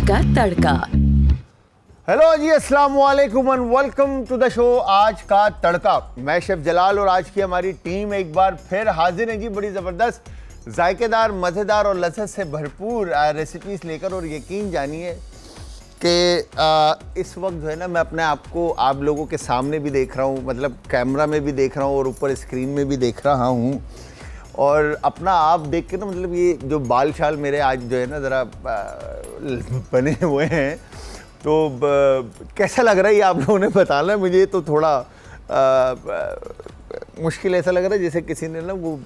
का तड़का। हेलो जी, अस्सलाम वालेकुम and welcome to the show आज का तड़का। मैं शेफ जलाल और आज की हमारी टीम एक बार फिर हाजिर है जी, बड़ी ज़बरदस्त जायकेदार, मज़ेदार और लज़्ज़त से भरपूर रेसिपीज़ लेकर। और यकीन जानिए कि इस वक्त जो है ना, मैं अपने आप को आप लोगों के सामने भी देख रहा हूँ, मतलब कैमरा में भी देख रहा हूँ और ऊपर स्क्रीन में भी देख रहा हूँ। और अपना आप देख के ना, मतलब ये जो बाल शाल मेरे आज जो है ना ज़रा बने हुए हैं, तो कैसा लग रहा है ये आप लोगों ने बताना है मुझे। तो थोड़ा मुश्किल ऐसा लग रहा है जैसे किसी ने ना वो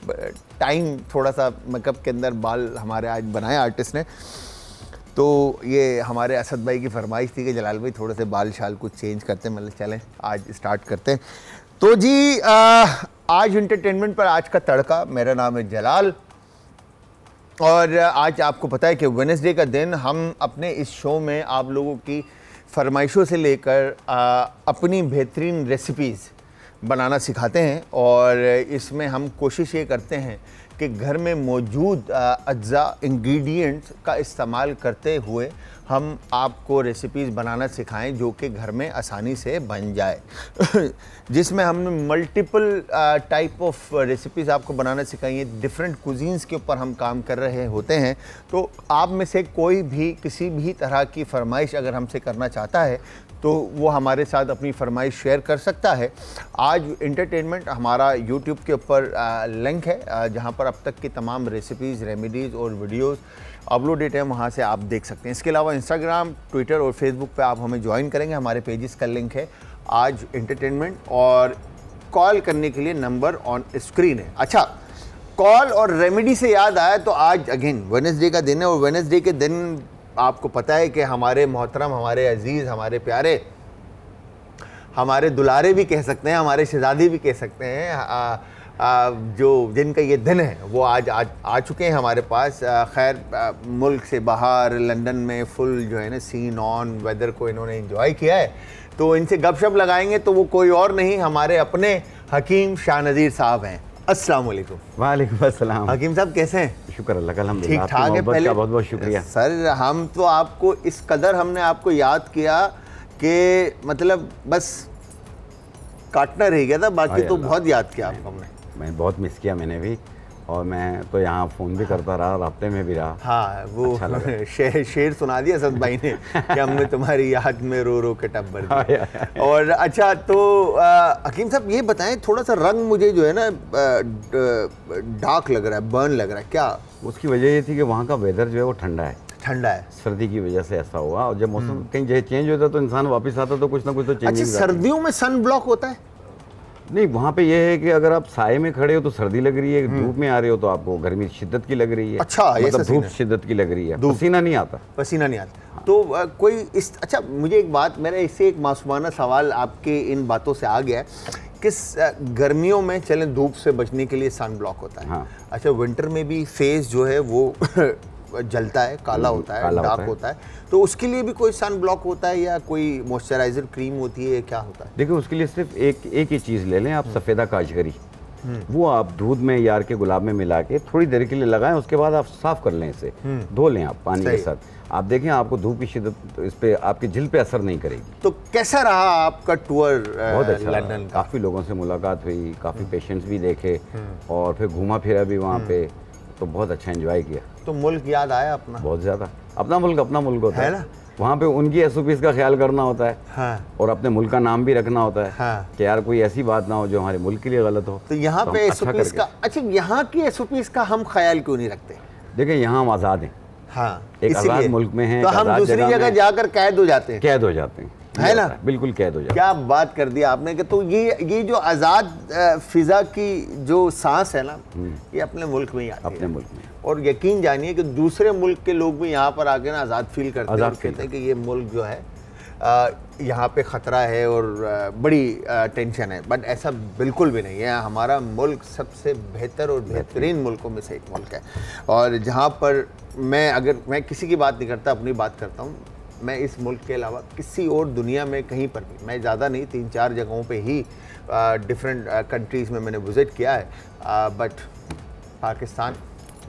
टाइम थोड़ा सा मेकअप के अंदर बाल हमारे आज बनाए आर्टिस्ट ने। तो ये हमारे असद भाई की फरमाइश थी कि जलाल भाई थोड़े से बाल शाल कुछ चेंज करते हैं, मतलब चलें आज स्टार्ट करते हैं। तो जी आज इंटरटेनमेंट पर आज का तड़का। मेरा नाम है जलाल और आज आपको पता है कि वेडनेसडे का दिन हम अपने इस शो में आप लोगों की फरमाइशों से लेकर अपनी बेहतरीन रेसिपीज़ बनाना सिखाते हैं। और इसमें हम कोशिश ये करते हैं कि घर में मौजूद अज्जा इंग्रेडिएंट्स का इस्तेमाल करते हुए हम आपको रेसिपीज़ बनाना सिखाएं जो कि घर में आसानी से बन जाए जिसमें हमने मल्टीपल टाइप ऑफ रेसिपीज़ आपको बनाना सिखाई हैं। डिफरेंट कुजीन्स के ऊपर हम काम कर रहे होते हैं। तो आप में से कोई भी किसी भी तरह की फरमाइश अगर हमसे करना चाहता है तो वो हमारे साथ अपनी फरमाइश शेयर कर सकता है। आज इंटरटेनमेंट हमारा यूट्यूब के ऊपर लिंक है जहाँ पर अब तक की तमाम रेसिपीज़, रेमेडीज़ और वीडियोस अपलोडेड हैं, वहाँ से आप देख सकते हैं। इसके अलावा इंस्टाग्राम, ट्विटर और फेसबुक पे आप हमें ज्वाइन करेंगे, हमारे पेजेस का लिंक है आज इंटरटेनमेंट। और कॉल करने के लिए नंबर ऑन स्क्रीन है। अच्छा, कॉल और रेमेडी से याद आया तो आज अगेन वेडनेसडे का दिन है और वेडनेसडे के दिन आपको पता है कि हमारे मोहतरम, हमारे अजीज़, हमारे प्यारे, हमारे दुलारे भी कह सकते हैं, हमारे शहज़ादी भी कह सकते हैं, जो जिनका ये दिन है वो आज आ चुके हैं हमारे पास। खैर मुल्क से बाहर लंदन में फुल जो है ना सीन ऑन, वेदर को इन्होंने एंजॉय किया है। तो इनसे गपशप लगाएंगे तो वो कोई और नहीं, हमारे अपने हकीम शाह नज़ीर साहब हैं। अस्सलाम वालेकुम। वालेकुम अस्सलाम। हकीम साहब कैसे हैं? शुक्र अल्लाह का, अल्हम्दुलिल्लाह। ठीक ठाक है। पहले बहुत बहुत शुक्रिया सर। हम तो आपको इस कदर हमने आपको याद किया कि मतलब बस काटना रह गया था, बाकी तो बहुत याद किया आपको हमने। मैं बहुत मिस किया मैंने भी, और मैं तो यहाँ फ़ोन भी करता रहा, रास्ते में भी रहा। हाँ, वो अच्छा शेर सुना दिया असद भाई ने कि हमने तुम्हारी याद में रो रो के टब भर दिया। और अच्छा, तो हकीम साहब ये बताएं, थोड़ा सा रंग मुझे जो है ना डार्क लग रहा है, बर्न लग रहा है, क्या? उसकी वजह ये थी कि वहाँ का वेदर जो है वो ठंडा है। ठंडा है, सर्दी की वजह से ऐसा हुआ। और जब मौसम कहीं जगह चेंज होता है तो इंसान वापस आता तो कुछ ना कुछ तो चेंज। अच्छा, सर्दियों में सन ब्लॉक होता है? नहीं, वहाँ पे ये है कि अगर आप साए में खड़े हो तो सर्दी लग रही है, धूप में आ रहे हो तो आपको गर्मी शिद्दत की लग रही है। अच्छा, मतलब धूप शिद्दत की लग रही है, पसीना नहीं आता। पसीना नहीं आता। तो कोई इस अच्छा, मुझे एक बात, मेरा इससे एक मासूमाना सवाल आपके इन बातों से आ गया कि गर्मियों में चलें धूप से बचने के लिए सन ब्लॉक होता है। हाँ। अच्छा, विंटर में भी फेस जो है वो जलता है, काला होता है, डार्क होता है, तो उसके लिए भी कोई सन ब्लॉक होता है या कोई मॉइस्चराइजर क्रीम होती है, क्या होता है? देखिए, उसके लिए सिर्फ एक ही चीज़ ले लें आप, सफ़ेदा काजगरी। वो आप दूध में यार के गुलाब में मिला के थोड़ी देर के लिए लगाएं, उसके बाद आप साफ़ कर लें इसे, धो लें आप पानी के साथ। आप देखें आपको धूप की शिद्दत इस पे आपकी जिल पे असर नहीं करेगी। तो कैसा रहा आपका टूर? बहुत अच्छा, लंदन का काफ़ी लोगों से मुलाकात हुई, काफ़ी पेशेंट्स भी देखे और फिर घूमा फिरा भी वहाँ पे, तो बहुत अच्छा एंजॉय किया। तो मुल्क याद आया अपना? बहुत ज़्यादा। अपना मुल्क होता है ना, वहाँ पे उनकी एसओपीज़ का ख्याल करना होता है। हाँ। और अपने मुल्क का नाम भी रखना होता है। हाँ। कि यार कोई ऐसी बात ना हो जो हमारे मुल्क के लिए गलत हो। तो यहाँ पे एसओपीज़ का, अच्छा यहाँ की एसओपीज़ का हम ख्याल क्यों नहीं रखते? देखिए, यहाँ हम आज़ाद हैं। हाँ, एक आज़ाद मुल्क में हैं, तो हम दूसरी जगह जाकर कैद हो जाते हैं। है ना, बिल्कुल कैद हो जाते हैं। क्या बात कर दिया आपने कि तो ये जो आज़ाद फिज़ा की जो सांस है ना, ये अपने मुल्क में ही आती है। अपने मुल्क में। और यकीन जानिए कि दूसरे मुल्क के लोग भी यहाँ पर आके ना आज़ाद फील करते हैं और कहते हैं कि ये मुल्क जो है यहाँ पे ख़तरा है और बड़ी टेंशन है। बट ऐसा बिल्कुल भी नहीं है। हमारा मुल्क सबसे बेहतर और बेहतरीन मुल्कों में से एक मुल्क है। और जहाँ पर मैं किसी की बात नहीं करता, अपनी बात करता हूँ। मैं इस मुल्क के अलावा किसी और दुनिया में कहीं पर भी, मैं ज़्यादा नहीं, 3-4 जगहों पे ही डिफरेंट कंट्रीज़ में मैंने विज़िट किया है, बट पाकिस्तान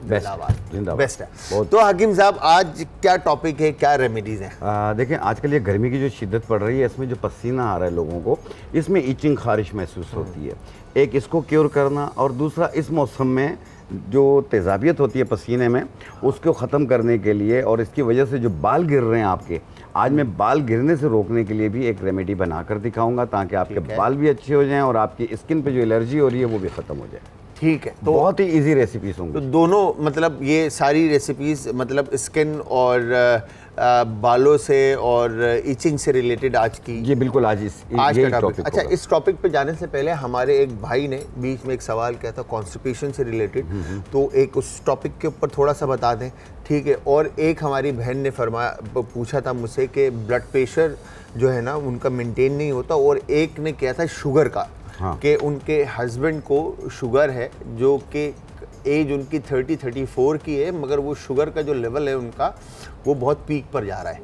जिंदाबाद। बेस्ट है। तो हकीम साहब आज क्या टॉपिक है, क्या रेमेडीज हैं? देखें आजकल ये गर्मी की जो शिद्दत पड़ रही है, इसमें जो पसीना आ रहा है लोगों को, इसमें ईचिंग खारिश महसूस होती है। एक इसको क्योर करना, और दूसरा इस मौसम में जो तेज़ाबियत होती है पसीने में, उसको ख़त्म करने के लिए, और इसकी वजह से जो बाल गिर रहे हैं आपके, आज मैं बाल गिरने से रोकने के लिए भी एक रेमेडी बनाकर दिखाऊंगा, ताकि आपके बाल भी अच्छे हो जाएं और आपकी स्किन पे जो एलर्जी हो रही है वो भी ख़त्म हो जाए। ठीक है, तो बहुत ही इजी रेसिपीज होंगी। तो दोनों मतलब ये सारी रेसिपीज मतलब स्किन और बालों से और इचिंग से रिलेटेड आज की, जी बिल्कुल, आज का टॉपिक। अच्छा, इस टॉपिक पे जाने से पहले हमारे एक भाई ने बीच में एक सवाल किया था कॉन्स्टिपेशन से रिलेटेड, तो एक उस टॉपिक के ऊपर थोड़ा सा बता दें। ठीक है, और एक हमारी बहन ने पूछा था मुझसे कि ब्लड प्रेशर जो है ना उनका मेंटेन नहीं होता, और एक ने किया था शुगर का, हाँ। कि उनके हस्बैंड को शुगर है, जो कि एज उनकी 30-34 की है, मगर वो शुगर का जो लेवल है उनका वो बहुत पीक पर जा रहा है।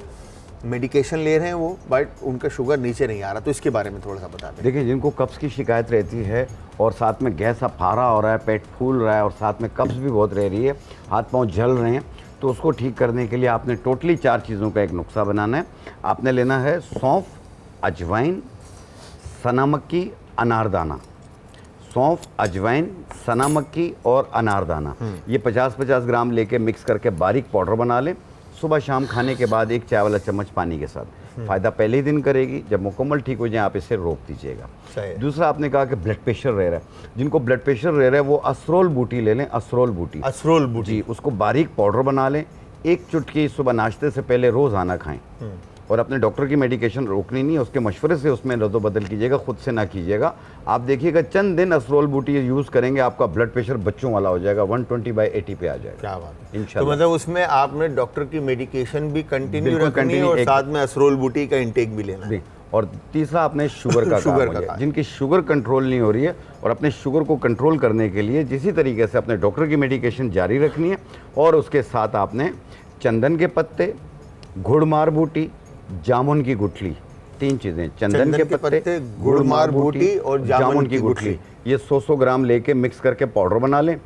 मेडिकेशन ले रहे हैं वो, बट उनका शुगर नीचे नहीं आ रहा। तो इसके बारे में थोड़ा सा बता दें। देखिए, जिनको कब्ज़ की शिकायत रहती है और साथ में गैस फारा हो रहा है, पेट फूल रहा है और साथ में कब्ज़ भी बहुत रह रही है, हाथ पांव जल रहे हैं, तो उसको ठीक करने के लिए आपने टोटली 4 चीज़ों का एक नुस्खा बनाना है। आपने लेना है सौंफ, अजवाइन, सना मक्की, अनारदाना। सौंफ, अजवाइन, सना मक्की और अनारदाना, ये 50-50 ग्राम लेके मिक्स करके बारीक पाउडर बना लें। सुबह शाम खाने के बाद 1 चाय वाला चम्मच पानी के साथ। फ़ायदा पहले ही दिन करेगी, जब मुकम्मल ठीक हो जाए आप इसे रोक दीजिएगा। दूसरा, आपने कहा कि ब्लड प्रेशर रह रहा है, जिनको ब्लड प्रेशर रह रहा है वो असरोल बूटी ले लें। असरोल बूटी जी, उसको बारीक पाउडर बना लें। 1 चुटकी सुबह नाश्ते से पहले रोज़ाना खाएं, और अपने डॉक्टर की मेडिकेशन रोकनी नहीं है, उसके मशवरे से उसमें रद्दो बदल कीजिएगा, खुद से ना कीजिएगा। आप देखिएगा चंद दिन असरोल बूटी यूज़ करेंगे, आपका ब्लड प्रेशर बच्चों वाला हो जाएगा, 120/80 पे आ जाएगा। क्या बात है, इंशाल्लाह। तो मतलब उसमें आपने डॉक्टर की मेडिकेशन भी कंटिन्यू रखनी है और साथ में असरोल बूटी का इंटेक भी लेना है। और तीसरा, आपने शुगर का शुगर काम, जिनकी शुगर कंट्रोल नहीं हो रही है, और अपने शुगर को कंट्रोल करने के लिए जिसी तरीके से अपने डॉक्टर की मेडिकेशन जारी रखनी है, और उसके साथ आपने चंदन के पत्ते, गुड़मार बूटी, जामुन की गुठली, 3 चीज़ें, चंदन के पत्ते, गुड़मार बूटी और जामुन की गुठली, ये 100 ग्राम लेके मिक्स करके पाउडर बना लें।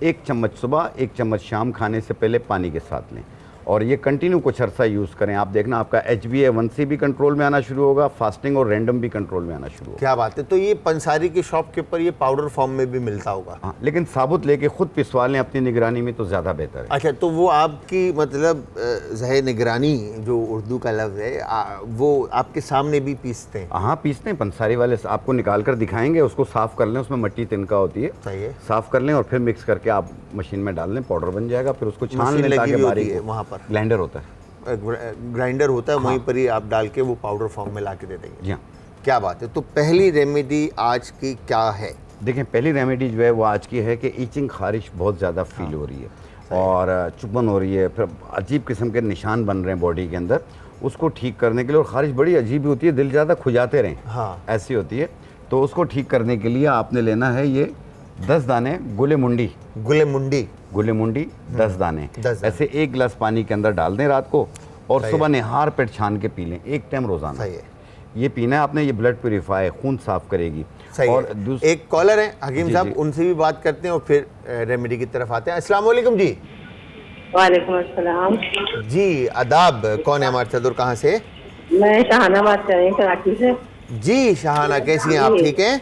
1 चम्मच सुबह, 1 चम्मच शाम खाने से पहले पानी के साथ लें, और ये कंटिन्यू कुछ अर्सा यूज़ करें। आप देखना आपका HbA1c भी कंट्रोल में आना शुरू होगा, फास्टिंग और रैंडम भी कंट्रोल में आना शुरू होगा। क्या बात है। तो ये पंसारी की शॉप के ऊपर ये पाउडर फॉर्म में भी मिलता होगा? हाँ, लेकिन साबुत लेके खुद पिसवा लें अपनी निगरानी में तो ज़्यादा बेहतर है। अच्छा, तो वो आपकी मतलब ज़हे निगरानी जो उर्दू का लफ्ज़ है, वो आपके सामने भी पीसते हैं? हाँ, पीसते हैं। पंसारी वाले आपको निकाल कर दिखाएंगे, उसको साफ़ कर लें, उसमें मट्टी तिनका होती है, सही है, साफ़ कर लें और फिर मिक्स करके आप मशीन में डाल लें, पाउडर बन जाएगा। फिर उसको छान लें ताकि बारीक, वहाँ पर ग्राइंडर होता है, ग्राइंडर होता है, वहीं पर ही आप डाल के वो पाउडर फॉर्म में ला के दे देंगे। जी हाँ। क्या बात है। तो पहली रेमेडी आज की क्या है? देखें, पहली रेमेडी जो है वो आज की है कि ईचिंग खारिश बहुत ज़्यादा फील हो रही है और चुभन हो रही है, फिर अजीब किस्म के निशान बन रहे हैं बॉडी के अंदर, उसको ठीक करने के लिए, और खारिश बड़ी अजीब होती है, दिल ज़्यादा खुजाते रहें, हाँ, ऐसी होती है। तो उसको ठीक करने के लिए आपने लेना है ये 10 दाने गुले मुंडी। 10 दाने ऐसे 1 गिलास पानी के अंदर डाल दें रात को, और सुबह निहार पेट छान के पी लें 1 टाइम रोजाना। सही है, ये पीना है आपने। ये ब्लड प्यूरिफाई, खून साफ करेगी। सही और एक कॉलर है हकीम साहब, उनसे भी बात करते हैं और फिर रेमेडी की तरफ आते हैं। अस्सलाम वालेकुम जी। वालेकुम अस्सलाम जी, आदाब। कौन है हमारे साथ और कहाँ से? मैं शहाना बात कर रही हूँ कराची से। जी शहाना, कैसी हैं आप? ठीक हैं?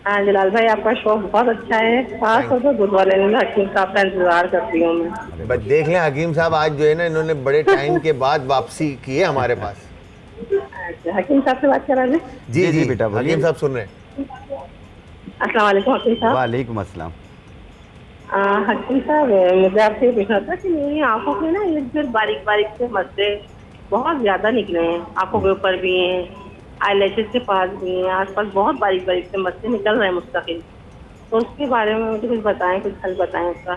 हाँ जलाल भाई, आपका शो बहुत अच्छा है, खास तौर पर दूध वाले हकीम साहब का इंतजार करती हूँ मैं। बस देख लें हकीम साहब, आज जो है ना इन्होंने बड़े टाइम के बाद वापसी की है हमारे पास। अच्छा, हकीम साहब से बात करा लें? जी जी बेटा, हकीम साहब सुन रहे हैं। अस्सलाम वालेकुम हकीम साहब। वालेकुम अस्सलाम। हकीम साहब, मुझे आपसे ये पूछना था कि मेरी आंखों में ना ये बारीक बारीक से मस्से बहुत ज्यादा निकले हैं, आंखों के ऊपर भी हैं, आईलैशेस के पास भी हैं, आसपास बहुत बारीक बारीक से मस्से निकल रहे हैं मुस्तकिल। तो उसके बारे में मुझे कुछ बताएं, कुछ हल बताएं उसका।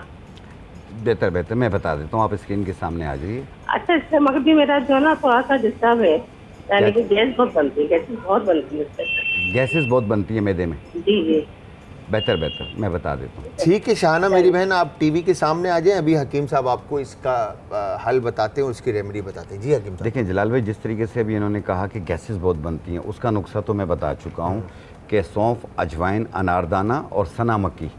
बेहतर मैं बता देता हूँ, आप स्क्रीन के सामने आ जाइए। अच्छा, इससे मगर भी मेरा जो ना थोड़ा सा डिस्टर्ब है, यानी कि गैस बहुत बनती है, गैसेस बहुत बनती है। गैसेस बहुत बनती है मैदे में? जी जी। बेहतर मैं बता देता हूँ। ठीक है शहाना मेरी बहन, आप टीवी के सामने आ जाएं, अभी हकीम साहब आपको इसका हल बताते हैं, उसकी रेमेडी बताते हैं। जी हकीम साहब। देखिए जलाल भाई, जिस तरीके से अभी इन्होंने कहा कि गैसेस बहुत बनती हैं, उसका नुस्खा तो मैं बता चुका हूँ कि सौंफ, अजवाइन, अनारदाना और सना मक्की,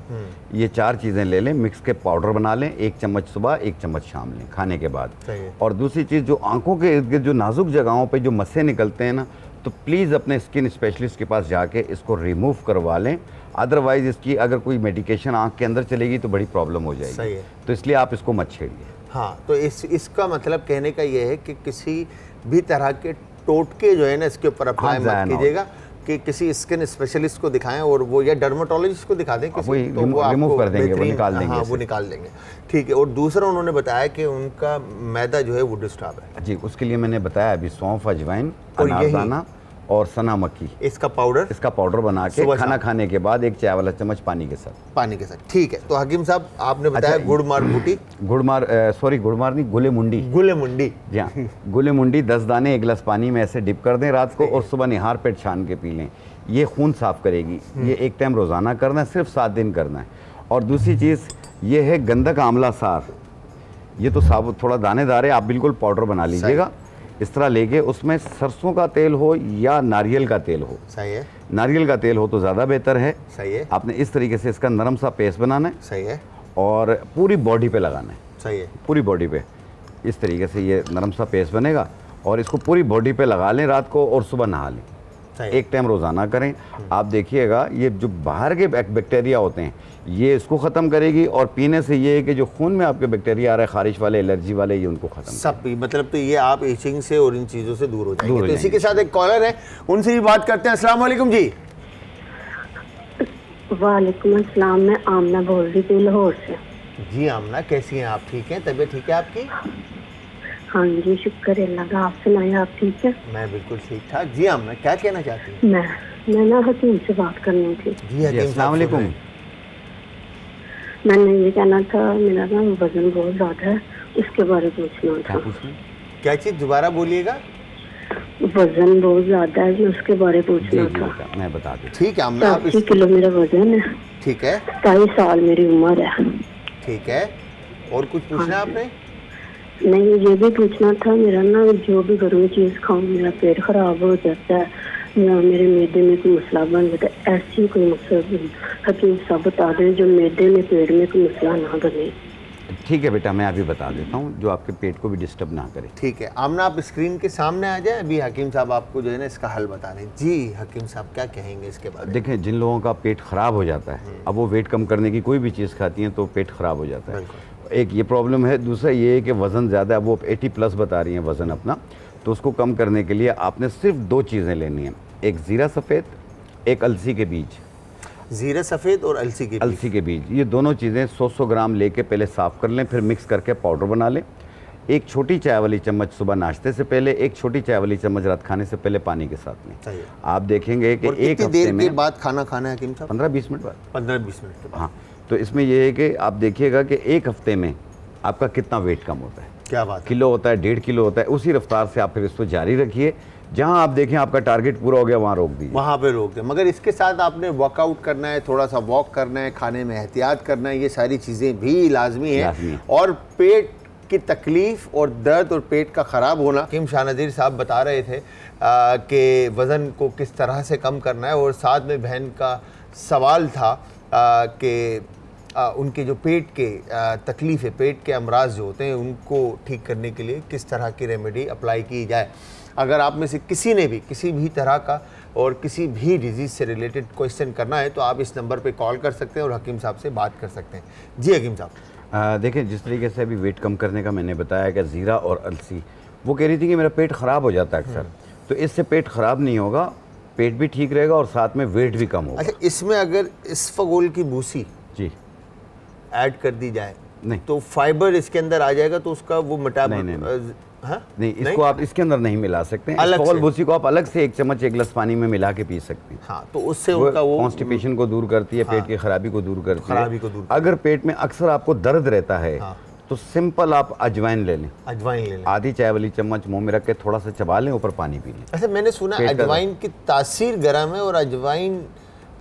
ये 4 चीज़ें ले लें, मिक्स के पाउडर बना लें, 1 चम्मच सुबह 1 चम्मच शाम लें खाने के बाद। और दूसरी चीज़, जो आंखों के इर्द गिर्द जो नाजुक जगहों पे जो मस्से निकलते हैं ना, तो प्लीज़ अपने स्किन स्पेशलिस्ट के पास जाके इसको रिमूव करवा लें। अदरवाइज़ इसकी अगर कोई मेडिकेशन आंख के अंदर चलेगी तो बड़ी प्रॉब्लम हो जाएगी। सही है। तो इसलिए आप इसको मत छेड़िए। हाँ, तो इसका मतलब कहने का ये है कि किसी भी तरह के टोटके जो है ना इसके ऊपर अप्लाई मत कीजिएगा, कि किसी स्किन स्पेशलिस्ट को दिखाएं, और वो या डर्मेटोलॉजिस्ट को दिखा दें किसी, तो वो रिमूव कर देंगे, वो निकाल देंगे। हाँ, वो निकाल देंगे। ठीक है। और दूसरा उन्होंने बताया कि उनका मैदा जो है वो डिस्टर्ब है। जी, उसके लिए मैंने बताया अभी सौंफ, अजवाइन, अनारदाना और सना मक्की, इसका पाउडर बना के खाना खाने के बाद 1 चाय वाला चम्मच पानी के साथ। ठीक है। तो हकीम साहब आपने बताया गुड़मार नहीं, गुले मुंडी। जी हाँ, गुले मुंडी 10 दाने 1 गिलास पानी में ऐसे डिप कर दें रात को, और सुबह निहार पेट छान के पी लें। ये खून साफ करेगी। ये 1 टाइम रोज़ाना करना है, सिर्फ 7 दिन करना है। और दूसरी चीज़ ये है गंधक आंवला सार। ये तो साबुत थोड़ा दानेदार है, आप बिल्कुल पाउडर बना लीजिएगा इस तरह लेके, उसमें सरसों का तेल हो या नारियल का तेल हो। सही है। नारियल का तेल हो तो ज़्यादा बेहतर है। सही है। आपने इस तरीके से इसका नरम सा पेस्ट बनाना है। सही है। और पूरी बॉडी पे लगाना है। सही है। पूरी बॉडी पे इस तरीके से ये नरम सा पेस्ट बनेगा, और इसको पूरी बॉडी पे लगा लें रात को, और सुबह नहा लें। 1 टाइम रोज़ाना करें। आप देखिएगा ये जो बाहर के बैक्टीरिया होते हैं ये इसको ख़त्म करेगी, और पीने से ये है कि जो खून में आपके बैक्टीरिया आ रहे हैं, खारिश वाले, एलर्जी वाले, ये उनको ख़त्म सब मतलब, तो ये आप इचिंग से और इन चीज़ों से दूर हो जाएंगे। तो इसी के साथ एक कॉलर है, उनसे भी बात करते हैं। अस्सलाम वालेकुम जी। वालेकुम अस्सलाम, मैं आमना बोल रही थी लाहौर से। जी आमना, कैसी हैं आप? ठीक हैं? तबीयत ठीक है आपकी? हाँ जी, शुक्र अल्लाह का। आप सुनाए, आप ठीक है? मैं बिल्कुल ठीक ठाक। जी आमना, क्या कहना चाहती हैं? मैं ना हकीम से बात करनी थी। जी हकीम, अस्सलाम वालेकुम। मैंने ये कहना था, मेरा ना वजन बहुत ज़्यादा है, उसके बारे में पूछना था। क्या चीज़? दोबारा बोलिएगा। वजन बहुत ज़्यादा है जी, उसके बारे में पूछना था। मैं बता दूँ। ठीक है आमना, 80 किलो मेरा वजन है। ठीक है। 23 साल मेरी उम्र है। ठीक है। और कुछ पूछना है आपने? नहीं, ये भी पूछना था, मेरा ना जो भी गर्म चीज़ खाऊं मेरा पेट खराब हो जाता है, या मेरे मैदे में कोई मसला बन जाता है। ऐसी कोई मसला हकीम साहब बता दें जो मैदे में, पेट में कोई मसला ना बने। ठीक है बेटा, मैं अभी बता देता हूँ जो आपके पेट को भी डिस्टर्ब ना करे। ठीक है आमना, आप स्क्रीन के सामने आ जाए, अभी हकीम साहब आपको जो है ना इसका हल बता रहे हैं। जी हकीम साहब, क्या कहेंगे इसके बारे में? देखें, जिन लोगों का पेट ख़राब हो जाता है, अब वो वेट कम करने की कोई भी चीज़ खाती हैं तो पेट ख़राब हो जाता है। एक ये प्रॉब्लम है। दूसरा ये है कि वज़न ज़्यादा है, वो 80+ बता रही हैं वज़न अपना, तो उसको कम करने के लिए आपने सिर्फ 2 चीज़ें लेनी हैं, एक ज़ीरा सफ़ेद, एक अलसी के बीज। ज़ीरा सफ़ेद और अलसी के बीज, ये दोनों चीज़ें 100-100 ग्राम लेके पहले साफ़ कर लें, फिर मिक्स करके पाउडर बना लें। 1 छोटी चाय वाली चम्मच सुबह नाश्ते से पहले, 1 छोटी चाय वाली चम्मच रात खाने से पहले पानी के साथ लें। आप देखेंगे कि एक हफ्ते में, देर के बाद खाना खाना है हकीम साहब? 15-20 मिनट बाद। 15-20 मिनट के बाद। हाँ, तो इसमें यह है कि आप देखिएगा कि 1 हफ्ते में आपका कितना वेट कम होता है। क्या बात है? किलो होता है, 1.5 किलो होता है। उसी रफ्तार से आप फिर इसको जारी रखिए। जहां आप देखें आपका टारगेट पूरा हो गया, वहां रोक दीजिए, वहां पे रोक दें। मगर इसके साथ आपने वर्कआउट करना है, थोड़ा सा वॉक करना है, खाने में एहतियात करना है, ये सारी चीज़ें भी लाजमी है। और पेट की तकलीफ़ और दर्द और पेट का ख़राब होना, हकीम शाह नज़ीर साहब बता रहे थे कि वज़न को किस तरह से कम करना है। और साथ में बहन का सवाल था कि उनके जो पेट के तकलीफ़ है, पेट के अमराज जो होते हैं, उनको ठीक करने के लिए किस तरह की रेमेडी अप्लाई की जाए। अगर आप में से किसी ने भी किसी भी तरह का और किसी भी डिजीज़ से रिलेटेड क्वेश्चन करना है तो आप इस नंबर पे कॉल कर सकते हैं और हकीम साहब से बात कर सकते हैं। जी हकीम साहब। देखें, जिस तरीके से अभी वेट कम करने का मैंने बताया कि ज़ीरा और अलसी, वो कह रही थी कि मेरा पेट ख़राब हो जाता है अक्सर, तो इससे पेट ख़राब नहीं होगा, पेट भी ठीक रहेगा और साथ में वेट भी कम होगा। अच्छा, इसमें अगर इसफगोल की भूसी जी ऐड कर दी जाए नहीं तो फाइबर इसके अंदर आ जाएगा, तो उसका वो नहीं, इसको आप इसके अंदर नहीं मिला सकते हैं। इसफगोल भूसी को आप अलग से 1 चम्मच 1 गिलास पानी में मिला के पी सकते हैं। हाँ, तो उससे उनका वो कॉन्स्टिपेशन को दूर करती है, पेट की खराबी को दूर करती है। अगर पेट में अक्सर आपको दर्द रहता है तो सिंपल आप अजवाइन ले लें। आधी चाय वाली चम्मच मुंह में रख के थोड़ा सा चबा लें, ऊपर पानी पी लें। अच्छा, मैंने सुना अजवाइन की तासीर गर्म है और अजवाइन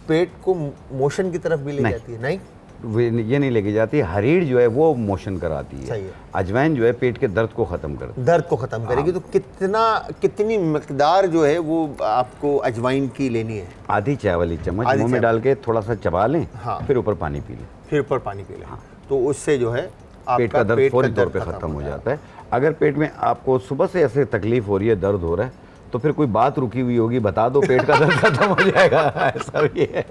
पेट को मोशन की तरफ भी ले जाती है। नहीं ये नहीं लेके जाती। हरीड़ जो है वो मोशन कराती है। सही है। अजवाइन जो है पेट के दर्द को ख़त्म करती है। दर्द को ख़त्म करेगी। तो कितनी मकदार जो है वो आपको अजवाइन की लेनी है? आधी चाय वाली चम्मच आधी मुंह में चाय डाल के थोड़ा सा चबा लें। हाँ। फिर ऊपर पानी पी लें। फिर ऊपर पानी पी लें। तो उससे जो है पेट का दर्द फौरी तौर पे ख़त्म हो जाता है। अगर पेट में आपको सुबह से ऐसे तकलीफ हो रही है, दर्द हो रहा है, तो फिर कोई बात रुकी हुई होगी, बता दो, पेट का दर्द खत्म हो जाएगा। ऐसा भी है।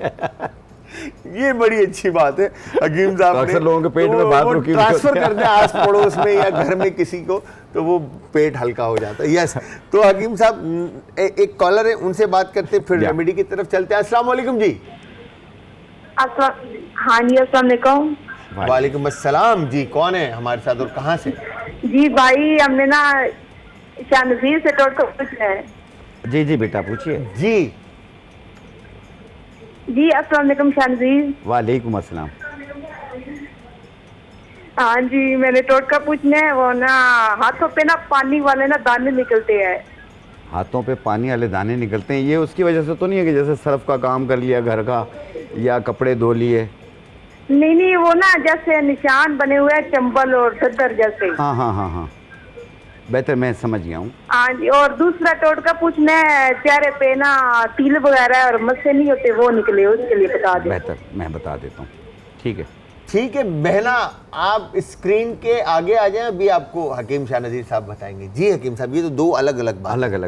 ये बड़ी अच्छी बात है हकीम साहब। अक्सर लोगों के पेट में बात रुकी हुई ट्रांसफर कर दें आस पड़ोस में या घर में किसी को, तो वो पेट हल्का हो जाता है। यस। तो हकीम साहब एक कॉलर है, उनसे बात करते फिर रेमेडी की तरफ चलते हैं। अस्सलाम वालेकुम जी। हाँ जी, अस्सलाम वालेकुम। वालेकुम अस्सलाम जी। कौन है हमारे साथ और कहाँ से? जी भाई, हमने ना शानवीर से टोटका पूछना है। जी जी बेटा पूछिए। जी जी, अस्सलाम वालेकुम शानवीर। वालेकुम अस्सलाम। हाँ जी, मैंने टोटका पूछना है। वो ना हाथों पे ना पानी वाले ना दाने निकलते हैं। हाथों पे पानी वाले दाने निकलते हैं, ये उसकी वजह से तो नहीं है कि जैसे सर्फ का काम कर लिया घर का या कपड़े धो लिए? नहीं नहीं, वो ना जैसे निशान बने हुए हैं चंबल और दद्दर जैसे। हाँ हाँ हाँ हाँ, बेहतर, मैं समझ गया हूँ। हाँ जी, और दूसरा टोटका पूछना है, चेहरे पे ना तिल वगैरह और मस्से नहीं होते वो निकले, उसके लिए बता दे। बेहतर, मैं बता देता हूँ। ठीक है ठीक है बहना, आप स्क्रीन के आगे आ जाएं, अभी आपको हकीम शाह नज़ीर साहब बताएंगे। जी हकीम साहब, ये तो दो अलग अलग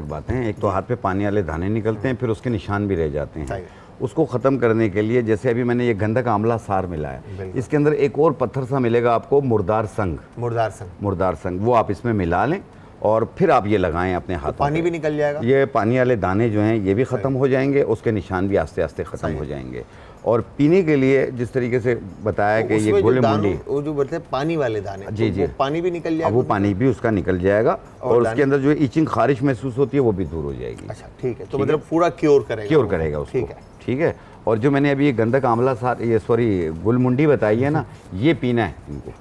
बातें हैं। एक तो हाथ पे पानी वाले दाने निकलते हैं, फिर उसके निशान भी रह जाते हैं। सही। उसको ख़त्म करने के लिए जैसे अभी मैंने ये गंधक आंवला सार मिला है, इसके अंदर एक और पत्थर सा मिलेगा आपको, मुर्दार संग। मुर्दार संग वो आप इसमें मिला लें और फिर आप ये लगाएं अपने हाथों। पानी भी निकल जाएगा। ये पानी वाले दाने जो हैं ये भी ख़त्म हो जाएंगे, उसके निशान भी आस्ते आस्ते ख़त्म हो जाएंगे। और पीने के लिए जिस तरीके से बताया कि ये गुल मुंडी, वो जो बोलते हैं पानी वाले दाने, जी जी, वो पानी भी निकल जाएगा। वो पानी भी उसका निकल जाएगा और उसके अंदर जो इचिंग खारिश महसूस होती है वो भी दूर हो जाएगी। अच्छा ठीक है, तो मतलब पूरा क्योर करेगा उसको। ठीक है। और जो मैंने अभी ये गंधक आंवला सार, ये सॉरी गुलमुंडी बताई है ना, ये पीना है इनको।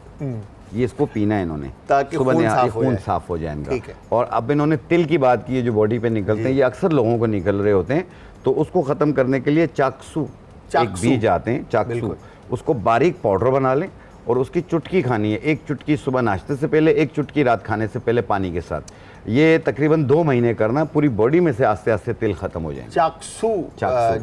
ये इसको पीना है इन्होंने, ताकि खून साफ हो जाए इनका। और अब इन्होंने तिल की बात की है जो बॉडी पे निकलते हैं, ये अक्सर लोगों को निकल रहे होते हैं, तो उसको ख़त्म करने के लिए चाक्सू एक बीज आते हैं, चाक्सू, उसको बारीक पाउडर बना लें और उसकी चुटकी खानी है। एक चुटकी सुबह नाश्ते से पहले, एक चुटकी रात खाने से पहले पानी के साथ। ये तकरीबन 2 महीने करना, पूरी बॉडी में से आस्ते आस्ते तिल खत्म हो जाएंगे। चाक्सू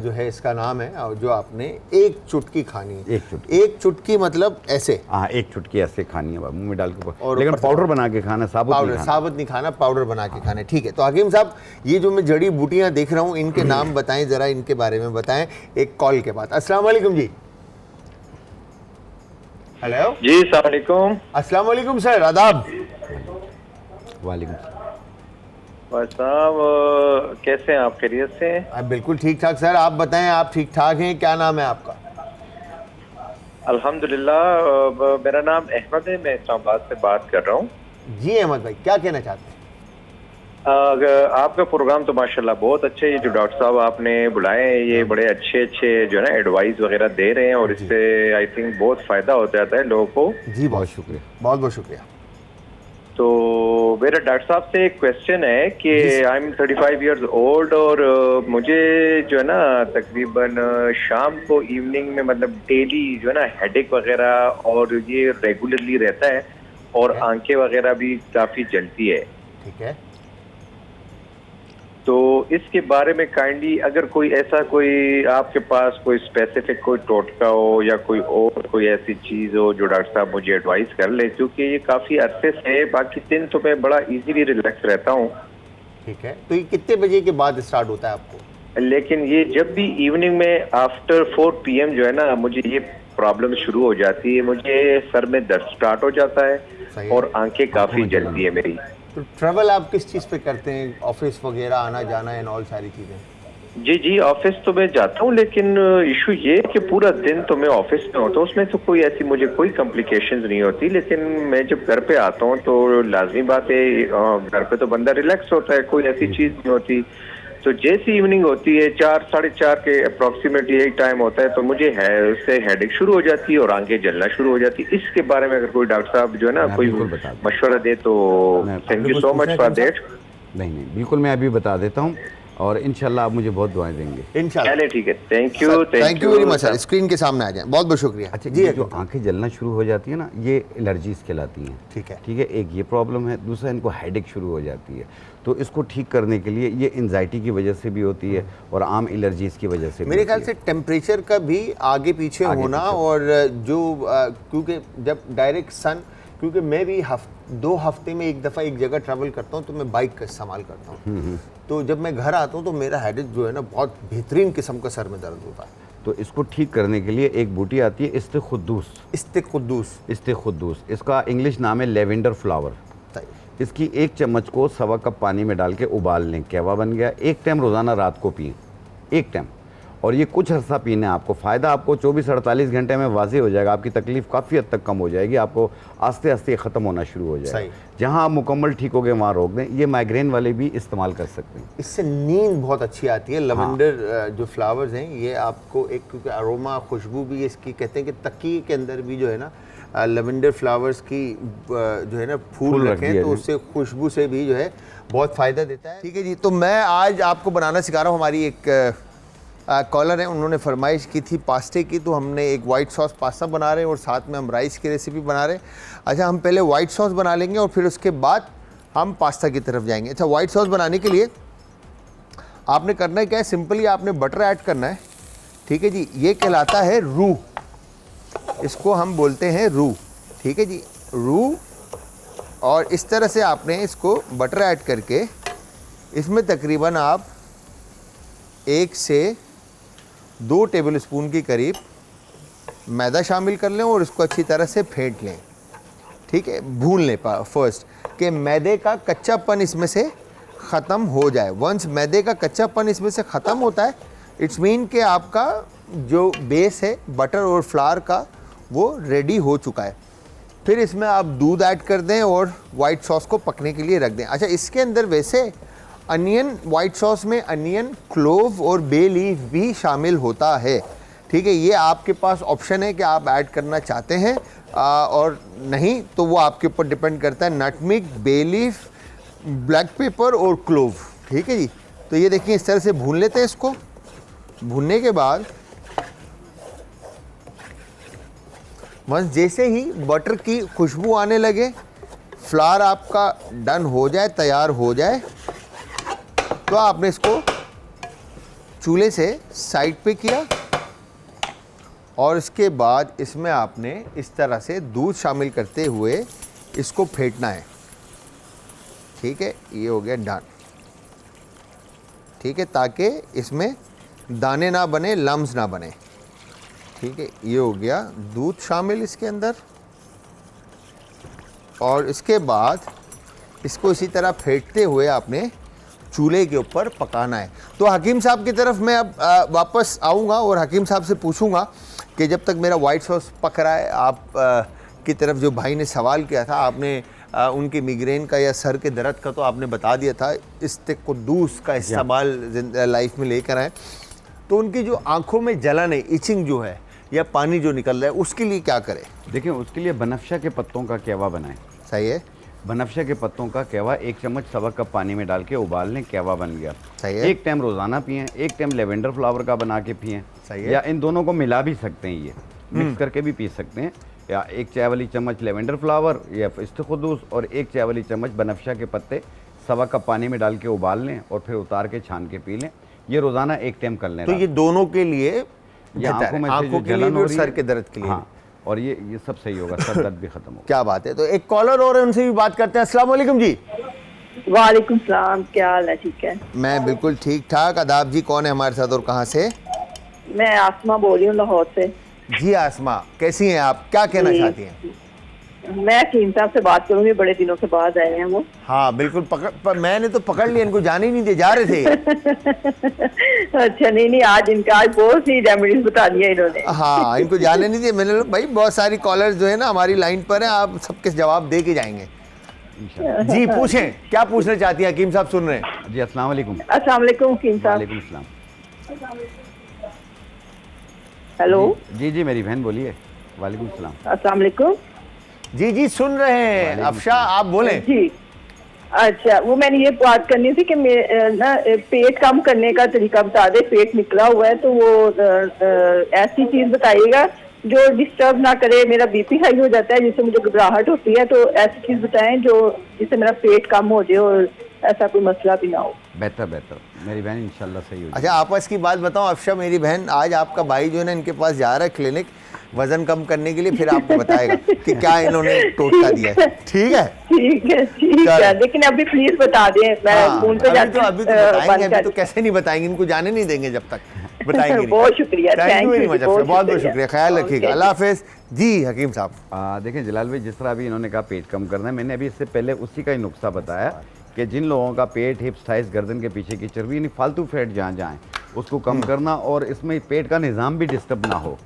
जो है इसका नाम है, और जो आपने एक चुटकी खानी है। एक चुटकी मतलब ऐसे? हाँ, एक चुटकी ऐसे खानी है मुंह में डाल के, लेकिन पाउडर बना के खाना, साबुत नहीं खाना, पाउडर बना के खाना। ठीक है। तो हकीम साहब, ये जो मैं जड़ी बूटियां देख रहा हूँ, इनके नाम बताएं जरा, इनके बारे में बताएं एक कॉल के बाद। अस्सलाम वालेकुम जी। हेलो जी, अस्सलाम वालेकुम। अस्सलाम वालेकुम सर, आदाब। वालेकुम साहब, कैसे हैं आप? खैरियत से? बिल्कुल ठीक ठाक सर, आप बताएं, आप ठीक ठाक हैं? क्या नाम है आपका? अल्हम्दुलिल्लाह, मेरा नाम अहमद है, मैं इस्लामाबाद से बात कर रहा हूँ। जी अहमद भाई, क्या कहना चाहते हैं? आपका प्रोग्राम तो माशाल्लाह बहुत अच्छा है। ये जो डॉक्टर साहब आपने बुलाए हैं, ये बड़े अच्छे जो है ना एडवाइस वगैरह दे रहे हैं, और इससे आई थिंक बहुत फ़ायदा हो जाता है लोगों को। जी बहुत शुक्रिया, बहुत बहुत शुक्रिया। तो मेरा डॉक्टर साहब से एक क्वेश्चन है कि आई एम 35 ईयर्स ओल्ड, और मुझे जो है ना तकरीबन शाम को इवनिंग में मतलब डेली जो है ना हेडेक वगैरह, और ये रेगुलरली रहता है, और आंखें वगैरह भी काफ़ी जलती है। ठीक है। तो इसके बारे में काइंडली अगर कोई ऐसा, कोई आपके पास कोई स्पेसिफिक कोई टोटका हो या कोई और कोई ऐसी चीज़ हो जो डॉक्टर साहब मुझे एडवाइस कर ले, क्योंकि ये काफ़ी अरसे से, बाकी दिन तो मैं बड़ा इजीली रिलैक्स रहता हूँ। ठीक है। तो ये कितने बजे के बाद स्टार्ट होता है आपको? लेकिन ये जब भी इवनिंग में आफ्टर 4 PM जो है ना, मुझे ये प्रॉब्लम शुरू हो जाती है। मुझे सर में दर्द स्टार्ट हो जाता है और आंखें काफ़ी जलती है मेरी। तो ट्रैवल आप किस चीज़ पे करते हैं? ऑफिस वगैरह आना जाना एंड ऑल सारी चीज़ें? जी जी, ऑफिस तो मैं जाता हूँ, लेकिन इशू ये है कि पूरा दिन तो मैं ऑफिस में होता हूँ, उसमें तो कोई ऐसी मुझे कोई कॉम्प्लिकेशंस नहीं होती। लेकिन मैं जब घर पे आता हूँ तो लाजमी बात है, घर पे तो बंदा रिलैक्स होता है, कोई ऐसी चीज़ नहीं होती। तो जैसी इवनिंग होती है 4 साढ़े 4 के अप्रॉक्सीमेटली यही टाइम होता है, तो मुझे उससे हेडेक शुरू हो जाती है और आंखें जलना शुरू हो जाती है। इसके बारे में अगर कोई डॉक्टर साहब जो है ना कोई मशवरा दे तो thank you so much for that. नहीं, बिल्कुल मैं अभी बता देता हूँ। और इंशाल्लाह आप मुझे बहुत दुआएं देंगे इंशाल्लाह। चलिए ठीक है, thank you thank you very much sir, screen के सामने आ जाएं, बहुत बहुत शुक्रिया। अच्छा जी ये जो आंखें जलना शुरू हो जाती है ना, ये एलर्जीज कहलाती हैं। ठीक है। ठीक है, एक ये प्रॉब्लम है, दूसरा इनको हेडेक शुरू हो जाती है। तो इसको ठीक करने के लिए ये एंजाइटी की वजह से भी होती है और आम एलर्जीज की वजह से भी मेरे होती ख्याल है। से टेम्परेचर का भी आगे पीछे होना और जो क्योंकि जब डायरेक्ट सन, क्योंकि मैं भी 2 हफ्ते में एक दफ़ा एक जगह ट्रैवल करता हूँ तो मैं बाइक का इस्तेमाल करता हूँ, तो जब मैं घर आता हूँ तो मेरा हेडेक जो है ना बहुत बेहतरीन किस्म का सर में दर्द होता है। तो इसको ठीक करने के लिए एक बूटी आती है इस्तेखुद्दूस। इस्तेखुद्दूस, इसका इंग्लिश नाम है लेवेंडर फ्लावर। इसकी 1 चम्मच को 1.25 कप पानी में डाल के उबाल लें, कहवा बन गया। 1 टाइम रोज़ाना रात को पिएं, 1 टाइम, और ये कुछ अर्सा पीना है आपको। फ़ायदा आपको 24-48 घंटे में वाज़ेह हो जाएगा, आपकी तकलीफ़ काफ़ी हद तक कम हो जाएगी, आपको आस्ते आस्ते ख़त्म होना शुरू हो जाएगा। जहाँ आप मुकम्मल ठीक हो गए वहाँ रोक दें। ये माइग्रेन वाले भी इस्तेमाल कर सकते हैं, इससे नींद बहुत अच्छी आती है। लवेंडर जो फ्लावर्स हैं ये आपको एक, क्योंकि अरोमा खुशबू भी इसकी कहते हैं कि तकिए के अंदर भी जो है ना लवेंडर फ्लावर्स की जो है ना फूल रखें तो उससे खुशबू से भी जो है बहुत फ़ायदा देता है। ठीक है जी, तो मैं आज आपको बनाना सिखा रहा हूँ। हमारी एक कॉलर है, उन्होंने फरमाइश की थी पास्ते की, तो हमने एक वाइट सॉस पास्ता बना रहे हैं और साथ में हम राइस की रेसिपी बना रहे हैं। अच्छा, हम पहले वाइट सॉस बना लेंगे और फिर उसके बाद हम पास्ता की तरफ जाएंगे। अच्छा, वाइट सॉस बनाने के लिए आपने करना क्या है, सिंपली आपने बटर ऐड करना है। ठीक है जी, ये कहलाता है रू, इसको हम बोलते हैं रू। ठीक है जी, रू। और इस तरह से आपने इसको बटर ऐड करके इसमें तकरीबन आप 1 से 2 टेबलस्पून के करीब मैदा शामिल कर लें और इसको अच्छी तरह से फेंट लें। ठीक है, भून लें फर्स्ट कि मैदे का कच्चापन इसमें से ख़त्म हो जाए। वंस मैदे का कच्चापन इसमें से ख़त्म होता है, इट्स मीन कि आपका जो बेस है बटर और फ्लावर का वो रेडी हो चुका है। फिर इसमें आप दूध ऐड कर दें और वाइट सॉस को पकने के लिए रख दें। अच्छा, इसके अंदर वैसे अनियन, वाइट सॉस में अनियन, क्लोव और बे लीफ भी शामिल होता है। ठीक है, ये आपके पास ऑप्शन है कि आप ऐड करना चाहते हैं और नहीं तो वो आपके ऊपर डिपेंड करता है। Nutmeg, bay leaf, black pepper और क्लोव। ठीक है जी, तो ये देखिए इस तरह से भून लेते हैं इसको। भूनने के बाद बस जैसे ही बटर की खुशबू आने लगे, फ्लावर आपका डन हो जाए, तैयार हो जाए, तो आपने इसको चूल्हे से साइड पे किया और इसके बाद इसमें आपने इस तरह से दूध शामिल करते हुए इसको फेंटना है। ठीक है, ये हो गया डन। ठीक है, ताकि इसमें दाने ना बने, लम्स ना बने। ठीक है, ये हो गया दूध शामिल इसके अंदर। और इसके बाद इसको इसी तरह फेंटते हुए आपने चूल्हे के ऊपर पकाना है। तो हकीम साहब की तरफ मैं अब वापस आऊँगा और हकीम साहब से पूछूंगा कि जब तक मेरा वाइट सॉस पक रहा है, आप की तरफ जो भाई ने सवाल किया था, आपने उनके मिग्रेन का या सर के दर्द का तो आपने बता दिया था, इस्तेकुद्दूस का इस्तेमाल लाइफ में लेकर आए। तो उनकी जो आंखों में जलन है, इचिंग जो है या पानी जो निकल रहा है, उसके लिए क्या करें? देखिए, उसके लिए बनफ्शा के पत्तों का कहवा बनाएं। सही है, बनफ्शा के पत्तों का कहवा 1 चम्मच 1.25 कप पानी में डाल के उबाल लें, कहवा बन गया। सही है। 1 टाइम रोज़ाना पिएं, 1 टाइम लेवेंडर फ्लावर का बना के पिएं। सही है। या इन दोनों को मिला भी सकते हैं, ये मिक्स करके भी पी सकते हैं। या 1 चाय वाली चम्मच लेवेंडर फ्लावर या इस्तेखुद्दूस और 1 चाय वाली चम्मच बनफ्शा के पत्ते 1.25 कप पानी में डाल के उबाल लें और फिर उतार के छान के पी लें। ये रोज़ाना 1 टाइम कर लें। तो ये दोनों के लिए ये आंखों में आंखों के लिए भी और सर के दर्द के लिए। हाँ, और ये सब सही होगा, सर दर्द भी खत्म होगा। क्या बात है। तो एक कॉलर और है, उनसे भी बात करते हैं। अस्सलाम वालेकुम जी। वालेकुम सलाम, क्या हाल है? ठीक है, मैं बिल्कुल ठीक ठाक। आदाब जी, कौन है हमारे साथ और कहाँ से? मैं आसमा बोल रही हूँ लाहौर से। जी आसमा, कैसी हैं आप, क्या कहना चाहती हैं? मैं हकीम साहब से बात करूंगी, बड़े दिनों से बाद आए हैं वो। हाँ बिल्कुल, मैंने तो पकड़ लिया, इनको जाने ही नहीं दे, जा रहे थे। अच्छा, नहीं, आज बहुत सी रेमेडीज बता दिया इन्होंने। हाँ, इनको जाने नहीं दिया मैंने। भाई बहुत सारी कॉलर्स जो है ना हमारी लाइन पर हैं, आप सबके जवाब दे के जाएंगे। जी पूछें, क्या पूछना चाहती है? हकीम साहब सुन रहे हैं। जी अस्सलाम वालेकुम। अस्सलाम वालेकुम हकीम साहब। वालेकुम अस्सलाम। हेलो जी मेरी बहन बोलिए। वालेकुम अस्सलाम। अस्सलाम वालेकुम। जी सुन रहे हैं। अफशा आप बोलें। जी अच्छा, वो मैंने ये बात करनी थी कि ना पेट कम करने का तरीका बता दे। पेट निकला हुआ है तो वो ऐसी चीज बताइएगा जो डिस्टर्ब ना करे। मेरा बीपी हाई हो जाता है जिससे मुझे घबराहट होती है, तो ऐसी चीज बताएं जो जिससे मेरा पेट कम हो जाए और ऐसा कोई मसला भी ना हो। बेहतर मेरी बहन इंशाल्लाह सही हो जाएगी। अच्छा, आपस की बात बताओ अफशा मेरी बहन, आज आपका भाई जो है ना इनके पास जा रहा है क्लिनिक वजन कम करने के लिए, फिर आपको बताएगा कि क्या इन्होंने टोटका दिया है। ठीक है, ठीक है, लेकिन अभी प्लीज बता दें। मैं फोन पे जाके अभी तो बताएंगे, अभी तो कैसे नहीं बताएंगे, इनको जाने नहीं देंगे जब तक बताएंगे। बहुत शुक्रिया, थैंक यू वेरी मच, बहुत बहुत शुक्रिया, ख्याल रखिएगा, अल्लाह हाफिज। जी हकीम साहब, देखिए जलाल भाई, जिस तरह अभी इन्होंने कहा पेट कम करना है, मैंने अभी इससे पहले उसी का ही नुस्खा बताया कि जिन लोगों का पेट, हिप्स, थाइस, गर्दन के पीछे की चर्बी यानी फालतू फैट जहाँ जाए उसको कम करना और इसमें पेट का निज़ाम भी डिस्टर्ब ना हो,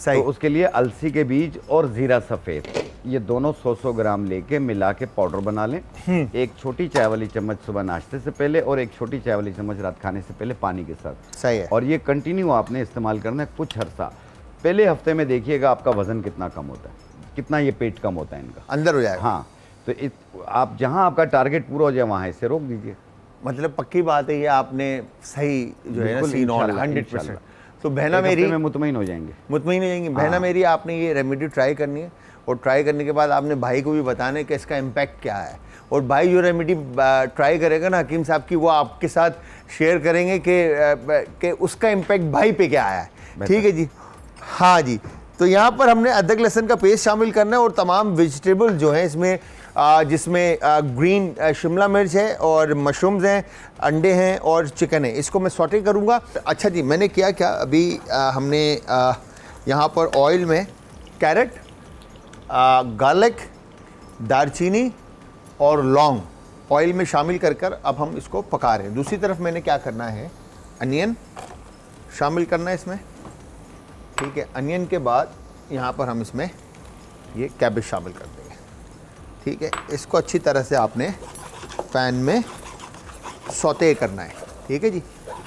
तो उसके लिए अलसी के बीज और ज़ीरा सफ़ेद ये दोनों 100-100 ग्राम लेके मिला के पाउडर बना लें। एक छोटी चाय वाली चम्मच सुबह नाश्ते से पहले और एक छोटी चाय वाली चम्मच रात खाने से पहले पानी के साथ। सही है। और ये कंटिन्यू आपने इस्तेमाल करना है कुछ अर्सा। पहले हफ्ते में देखिएगा आपका वजन कितना कम होता है, कितना ये पेट कम होता है इनका, अंदर हो जाएगा। हाँ, तो आप जहाँ आपका टारगेट पूरा हो जाए वहाँ इसे रोक दीजिए। मतलब पक्की बात है, ये आपने सही जो है ना सीन ऑन 100%। तो बहना मेरी में मुतमईन हो जाएंगे, मुतमईन हो जाएंगी। बहना मेरी, आपने ये रेमेडी ट्राई करनी है और ट्राई करने के बाद आपने भाई को भी बताना है कि इसका इम्पैक्ट क्या है, और भाई जो रेमेडी ट्राई करेगा ना हकीम साहब की, वो आपके साथ शेयर करेंगे कि उसका इम्पैक्ट भाई पे क्या आया है। ठीक है जी, हाँ जी। तो यहाँ पर हमने अदरक लहसुन का पेस्ट शामिल करना है और तमाम वेजिटेबल जो हैं इसमें, जिसमें ग्रीन शिमला मिर्च है और मशरूम्स हैं, अंडे हैं और चिकन है, इसको मैं सॉटे करूँगा। अच्छा जी, मैंने किया क्या अभी, हमने यहाँ पर ऑयल में कैरेट, गार्लिक, दालचीनी और लौंग ऑयल में शामिल कर अब हम इसको पका रहे हैं। दूसरी तरफ मैंने क्या करना है, अनियन शामिल करना है इसमें। ठीक है, अनियन के बाद यहाँ पर हम इसमें ये कैबेज शामिल कर देंगे। ठीक है, इसको अच्छी तरह से आपने पैन में सौते करना है। ठीक है जी,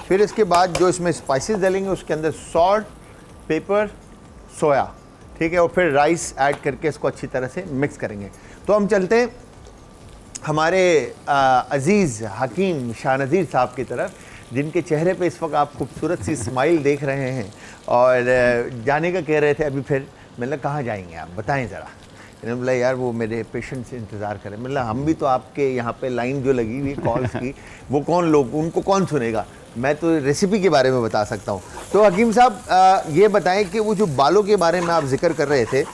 फिर इसके बाद जो इसमें स्पाइसेस डालेंगे उसके अंदर सॉल्ट, पेपर, सोया, ठीक है, और फिर राइस ऐड करके इसको अच्छी तरह से मिक्स करेंगे। तो हम चलते हैं हमारे अज़ीज़ हकीम शाहनज़ीर साहब की तरफ, जिनके चेहरे पे इस वक्त आप खूबसूरत सी स्माइल देख रहे हैं और जाने का कह रहे थे। अभी फिर मतलब कहाँ जाएंगे आप बताएं ज़रा। मैंने बोला यार वो मेरे पेशेंट से इंतज़ार करें। मतलब हम भी तो आपके यहाँ पे लाइन जो लगी हुई कॉल्स की, वो कौन लोग, उनको कौन सुनेगा, मैं तो रेसिपी के बारे में बता सकता हूँ। तो हकीम साहब ये बताएं कि वो जो बालों के बारे में आप जिक्र कर रहे थे,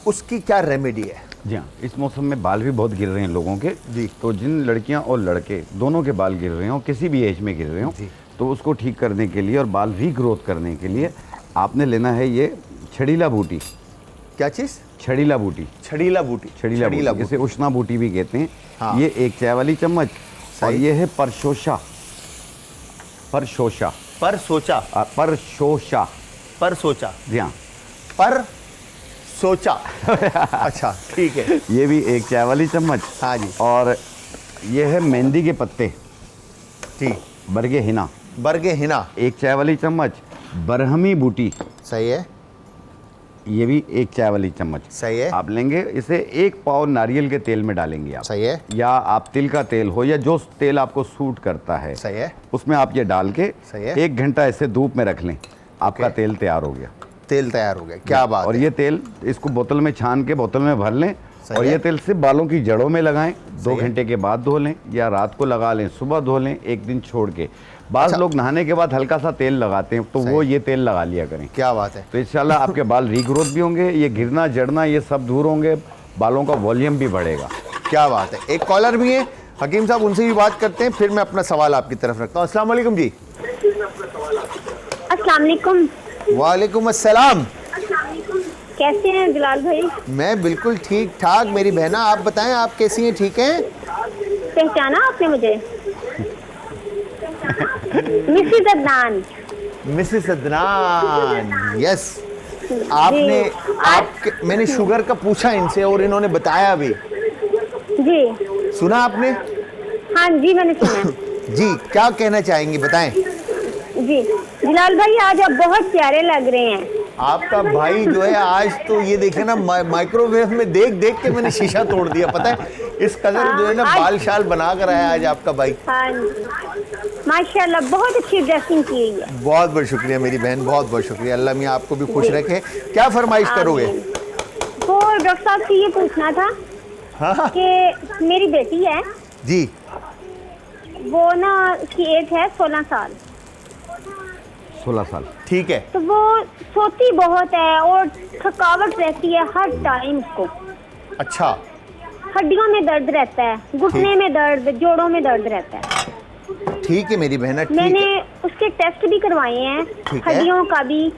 उसकी क्या रेमेडी है? जी हाँ, इस मौसम में बाल भी बहुत गिर रहे हैं लोगों के जी। तो जिन लड़कियां और लड़के दोनों के बाल गिर रहे हों, किसी भी एज में गिर रहे हों, तो उसको ठीक करने के लिए और बाल रीग्रोथ करने के लिए आपने लेना है ये छड़ीला बूटी। क्या चीज़? छड़ीला बूटी। छड़ीला बूटी, छड़ीला बूटी, इसे उष्णा बूटी भी कहते हैं। हाँ। ये एक चाय वाली चम्मच, और ये है परशोषा। परशोषा, पर सोचा, परशोषा, पर सोचा, जी हाँ, पर सोचा। अच्छा ठीक है, ये भी एक चाय वाली चम्मच। हाँ जी। और ये है मेहंदी के पत्ते, ठीक, बरगे हिना, बरगे हिना, एक चाय वाली चम्मच। बरहमी बूटी, सही है, ये भी एक चाय वाली चम्मच। सही है, आप लेंगे इसे 1 पाव नारियल के तेल में डालेंगे आप, सही है, या आप तिल का तेल हो या जो तेल आपको सूट करता है, सही है, उसमें आप ये डाल के सही है, 1 घंटा ऐसे धूप में रख लें, आपका तेल तैयार हो गया। तेल तैयार हो गया, क्या बात और है। ये तेल इसको बोतल में छान के बोतल में भर लें, और ये तेल सिर्फ बालों की जड़ों में लगाएं। 2 घंटे के बाद धो लें, या रात को लगा लें, सुबह धो लें, 1 दिन छोड़ के। बाज़ लोग नहाने के बाद हल्का सा तेल लगाते हैं, तो वो ये तेल लगा लिया करें। क्या बात है। तो इंशाल्लाह आपके बाल रीग्रोथ भी होंगे, ये गिरना जड़ना ये सब दूर होंगे, बालों का वॉल्यूम भी बढ़ेगा। क्या बात है। एक कॉलर भी है हकीम साहब, उनसे भी बात करते हैं, फिर मैं अपना सवाल आपकी तरफ रखता हूँ। अस्सलाम वालेकुम जी। अस्सलाम वालेकुम। वालेकुम अस्सलाम। कैसे हैं जलाल भाई? मैं बिल्कुल ठीक ठाक। मेरी बहना आप बताएं, आप कैसी हैं? ठीक हैं? पहचाना आपने मुझे? Mrs Adnan. Mrs Adnan, yes. आपने मैंने शुगर का पूछा इनसे और इन्होंने बताया भी जी। सुना आपने? हाँ जी मैंने सुना। जी, क्या कहना चाहेंगी बताएं। जी जलाल भाई, आज आप बहुत प्यारे लग रहे हैं। आपका भाई जो है आज तो ये देखे ना, माइक्रोवेव में देख देख के मैंने शीशा तोड़ दिया, पता है। इस कदर जो है ना बाल शाल बना कर आया आज आपका भाई। हाँ जी, माशाल्लाह बहुत अच्छी ड्रेसिंग की है। बहुत बहुत शुक्रिया मेरी बहन, बहुत बहुत शुक्रिया। अल्लाह मियाँ आपको भी खुश रखे। क्या फरमाइश करोगे? तो डॉक्टर साहब से ये पूछना था हाँ कि मेरी बेटी है जी, वो ना उसकी एज है 16 साल। 16 साल, ठीक है। तो वो सोती बहुत है और थकावट रहती है हर टाइम उसको। अच्छा, हड्डियों में दर्द रहता है, घुटने में दर्द, जोड़ों में दर्द रहता है। ठीक है मेरी बहन, ठीक मैंने है। उसके टेस्ट भी करवाए हैं, ठीक है। हड्डियों का भी,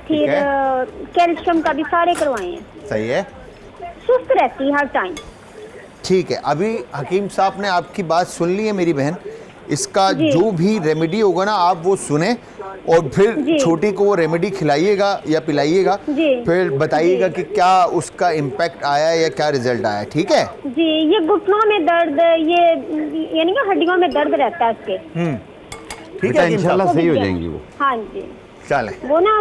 फिर है। कैल्शियम का भी, सारे करवाए हैं। सही है, सुस्त रहती है हर टाइम। ठीक है। अभी हकीम साहब ने आपकी बात सुन ली है मेरी बहन। इसका जी। जो भी रेमेडी होगा ना आप वो सुने और फिर जी। छोटी को वो रेमेडी खिलाइएगा या पिलाइएगा, जी। फिर बताइएगा कि क्या उसका इम्पैक्ट आया या क्या रिजल्ट आया। ठीक है जी, ये घुटनों में दर्द, ये यानी कि हड्डियों में दर्द रहता है उसके। ठीक बेटा है हकीम इंशाल्लाह साहब, सही हो जाएंगी वो। हाँ जी, चले वो ना,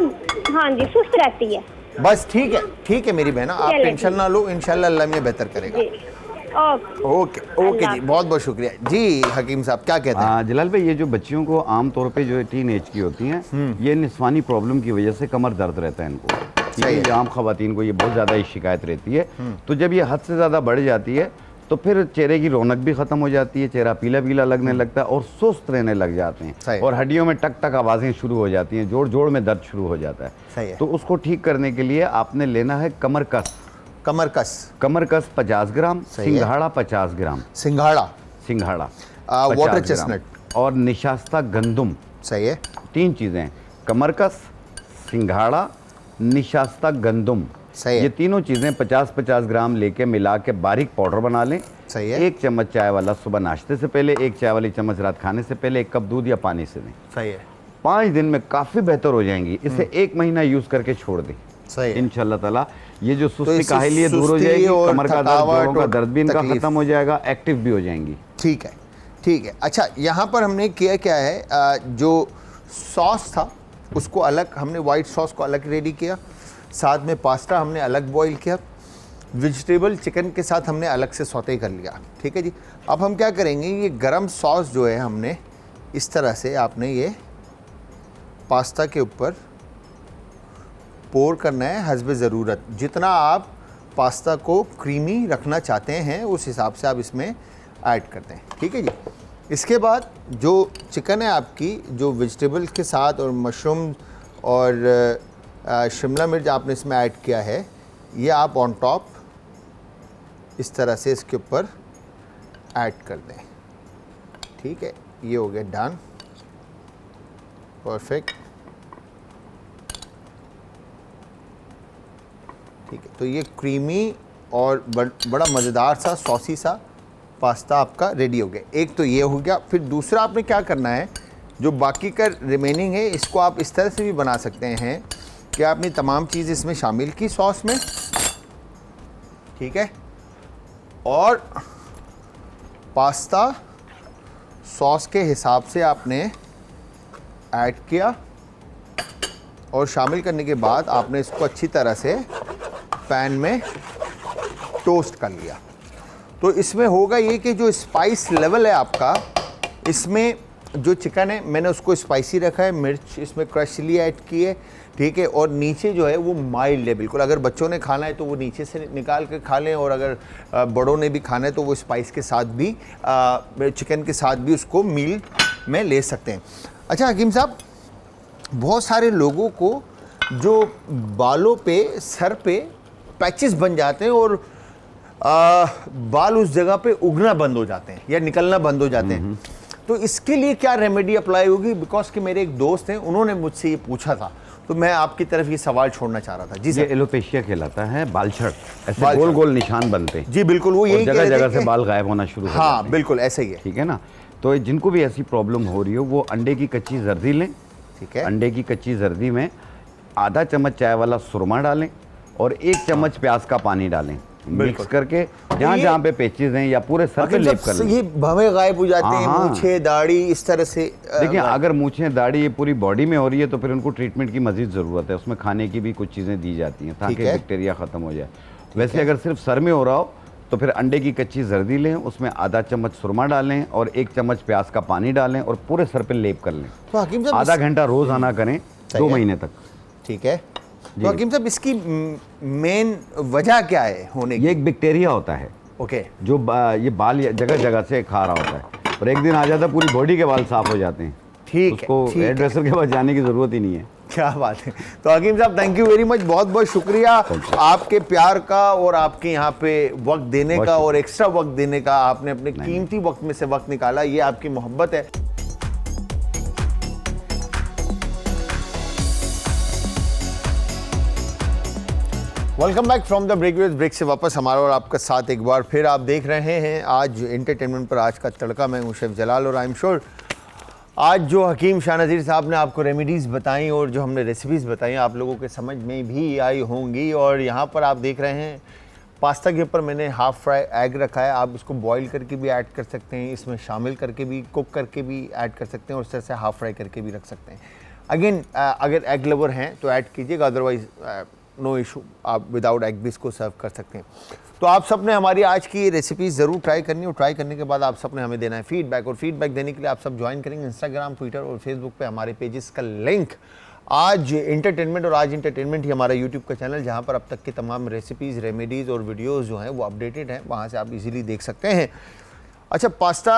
हाँ जी, सुस्त रहती है। बस। ठीक है मेरी बहन, आप चले टेंशन ना लो, इंशाल्लाह अल्लाह में बेहतर करेगा। जी, ओके। ओके जी, बहुत बहुत शुक्रिया जी। हकीम साहब क्या कहते हैं? जलाल भाई, ये जो बच्चियों को आम तौर पे जो टीन एज की होती हैं, ये निस्वानी प्रॉब्लम की वजह से कमर दर्द रहता है इनको। सही है। ये आम खवातीन को ये बहुत ज़्यादा ही शिकायत रहती है। तो जब ये हद से ज़्यादा बढ़ जाती है तो फिर चेहरे की रौनक भी ख़त्म हो जाती है, चेहरा पीला पीला लगने लगता है और सुस्त रहने लग जाते सही। हैं और हड्डियों में टक टक आवाज़ें शुरू हो जाती हैं, जोड़ जोड़ में दर्द शुरू हो जाता सही है। है। तो उसको ठीक करने के लिए आपने लेना है कमर कस। कमर कस, कमर कस 50 ग्राम, सही है। सिंघाड़ा 50 ग्राम, सिंघाड़ा, सिंघाड़ा वाटर 50 ग्राम, चेस्टनट और निशास्ता गंदुम। सही है। 3 चीज़ें, कमरकस, सिंघाड़ा, निशास्ता गंदुम। सही है। ये तीनों चीज़ें 50-50 ग्राम लेके मिला के बारीक पाउडर बना लें। सही है। 1 चम्मच चाय वाला सुबह नाश्ते से पहले, 1 चाय वाली चम्मच रात खाने से पहले, 1 कप दूध या पानी से दें। सही है। 5 दिन में काफ़ी बेहतर हो जाएंगी। इसे 1 महीना यूज़ करके छोड़ दें। सही है। इंशाल्लाह ताला ये जो सुस्ती इससे काहिली है दूर हो सुस्ती जाएगी, और कमर का दर्द, थकावट जोड़ों का और दर्द भी इनका तकलीफ। ख़त्म हो जाएगा, एक्टिव भी हो जाएंगी। ठीक है, ठीक है। अच्छा, यहाँ पर हमने किया क्या है, जो सॉस था उसको अलग, हमने वाइट सॉस को अलग रेडी किया, साथ में पास्ता हमने अलग बॉईल किया, वेजिटेबल चिकन के साथ हमने अलग से सौते कर लिया। ठीक है जी। अब हम क्या करेंगे, ये गरम सॉस जो है हमने इस तरह से आपने ये पास्ता के ऊपर पोर करना है हस्ब ज़रूरत। जितना आप पास्ता को क्रीमी रखना चाहते हैं उस हिसाब से आप इसमें ऐड करते हैं। ठीक है जी। इसके बाद जो चिकन है आपकी, जो वेजिटेबल्स के साथ और मशरूम और शिमला मिर्च आपने इसमें ऐड किया है, ये आप ऑन टॉप इस तरह से इसके ऊपर ऐड कर दें। ठीक है, ये हो गया डन, परफेक्ट। ठीक है, तो ये क्रीमी और बड़ा मज़ेदार सा सॉसी सा पास्ता आपका रेडी हो गया। एक तो ये हो गया। फिर दूसरा आपने क्या करना है, जो बाकी का रिमेनिंग है इसको आप इस तरह से भी बना सकते हैं कि आपने तमाम चीज़ इसमें शामिल की सॉस में। ठीक है, और पास्ता सॉस के हिसाब से आपने ऐड किया और शामिल करने के बाद आपने इसको अच्छी तरह से पैन में टोस्ट कर लिया। तो इसमें होगा ये कि जो स्पाइस लेवल है आपका, इसमें जो चिकन है मैंने उसको स्पाइसी रखा है, मिर्च इसमें क्रश चिली ऐड की है। ठीक है, और नीचे जो है वो माइल्ड है बिल्कुल। अगर बच्चों ने खाना है तो वो नीचे से निकाल के खा लें, और अगर बड़ों ने भी खाना है तो वो स्पाइस के साथ भी, चिकन के साथ भी उसको मील में ले सकते हैं। अच्छा हकीम साहब, बहुत सारे लोगों को जो बालों पे, सर पे पैचेस बन जाते हैं और बाल उस जगह पे उगना बंद हो जाते हैं या निकलना बंद हो जाते हैं, तो इसके लिए क्या रेमेडी अप्लाई होगी? बिकॉज कि मेरे एक दोस्त हैं, उन्होंने मुझसे ये पूछा था, तो मैं आपकी तरफ ये सवाल छोड़ना चाह रहा था। जी ये सर। एलोपेशिया कहलाता है, बालछड़, ऐसे बालछड़। गोल गोल निशान बनते हैं। जी बिल्कुल, वो यही कह जगह रहे थे जगह से कि- बाल गायब होना शुरू हो जाते हाँ हैं। बिल्कुल ऐसा ही है। ठीक है ना। तो जिनको भी ऐसी प्रॉब्लम हो रही हो वो अंडे की कच्ची जर्दी लें। ठीक है। अंडे की कच्ची जर्दी में आधा चम्मच चाय वाला सुरमा डालें और 1 चम्मच प्याज का पानी डालें, मिक्स करके जहाँ ये- जहाँ पे पेचेस हैं या पूरे सर पे हकीम लेप कर साहब, लें। ये भवें गायब हो जाते हैं, हाँ। मूछें दाढ़ी इस तरह से। देखिए, अगर मूछें दाढ़ी ये पूरी बॉडी में हो रही है तो फिर उनको ट्रीटमेंट की मजीद ज़रूरत है। उसमें खाने की भी कुछ चीज़ें दी जाती हैं ताकि है। बैक्टीरिया ख़त्म हो जाए। वैसे अगर सिर्फ सर में हो रहा हो तो फिर अंडे की कच्ची जर्दी लें, उसमें आधा चम्मच सुरमा डालें और 1 चम्मच प्याज का पानी डालें और पूरे सर पे लेप कर लें। तो हकीम साहब आधा घंटा रोजाना करें 2 महीने तक। ठीक है। तो हकीम साहब इसकी मेन वजह क्या है होने की? ये एक बैक्टीरिया होता है ओके, जो ये बाल जगह जगह से खा रहा होता है और एक दिन आ जाता है पूरी बॉडी के बाल साफ हो जाते हैं। ठीक है, उसको ठीक हेयर ड्रेसर के पास जाने की जरूरत ही नहीं है। क्या बात है। तो हकीम साहब थैंक यू वेरी मच, बहुत बहुत शुक्रिया आपके प्यार का और आपके यहाँ पे वक्त देने का और एक्स्ट्रा वक्त देने का। आपने अपने कीमती वक्त में से वक्त निकाला, ये आपकी मोहब्बत है। Welcome back from the break से वापस हमारा और आपका साथ एक बार फिर आप देख रहे हैं आज एंटरटेनमेंट पर आज का तड़का। मैं हूं शेफ जलाल और आई एम श्योर आज जो हकीम शाह नज़ीर साहब ने आपको रेमेडीज़ बताई और जो हमने रेसिपीज़ बताई आप लोगों के समझ में भी आई होंगी। और यहाँ पर आप देख रहे हैं पास्ता के ऊपर मैंने हाफ़ फ्राई एग रखा है। आप इसको बॉईल करके भी ऐड कर सकते हैं, इसमें शामिल करके भी कुक करके भी ऐड कर सकते हैं और इस तरह से हाफ़ फ्राई करके भी रख सकते हैं। अगेन अगर एग लवर हैं तो ऐड कीजिएगा, अदरवाइज़ नो इशू, आप विदाउट एग भी इसको सर्व कर सकते हैं। तो आप सब ने हमारी आज की रेसिपी ज़रूर ट्राई करनी और ट्राई करने के बाद आप सब ने हमें देना है फीडबैक। और फीडबैक देने के लिए आप सब ज्वाइन करेंगे इंस्टाग्राम, ट्विटर और फेसबुक पे हमारे पेजेस का लिंक आज एंटरटेनमेंट और आज एंटरटेनमेंट ही हमारा यूट्यूब का चैनल, जहाँ पर अब तक की तमाम रेसिपीज़, रेमेडीज़ और वीडियोज़ जो हैं वो अपडेटेड हैं, वहाँ से आप इजीली देख सकते हैं। अच्छा, पास्ता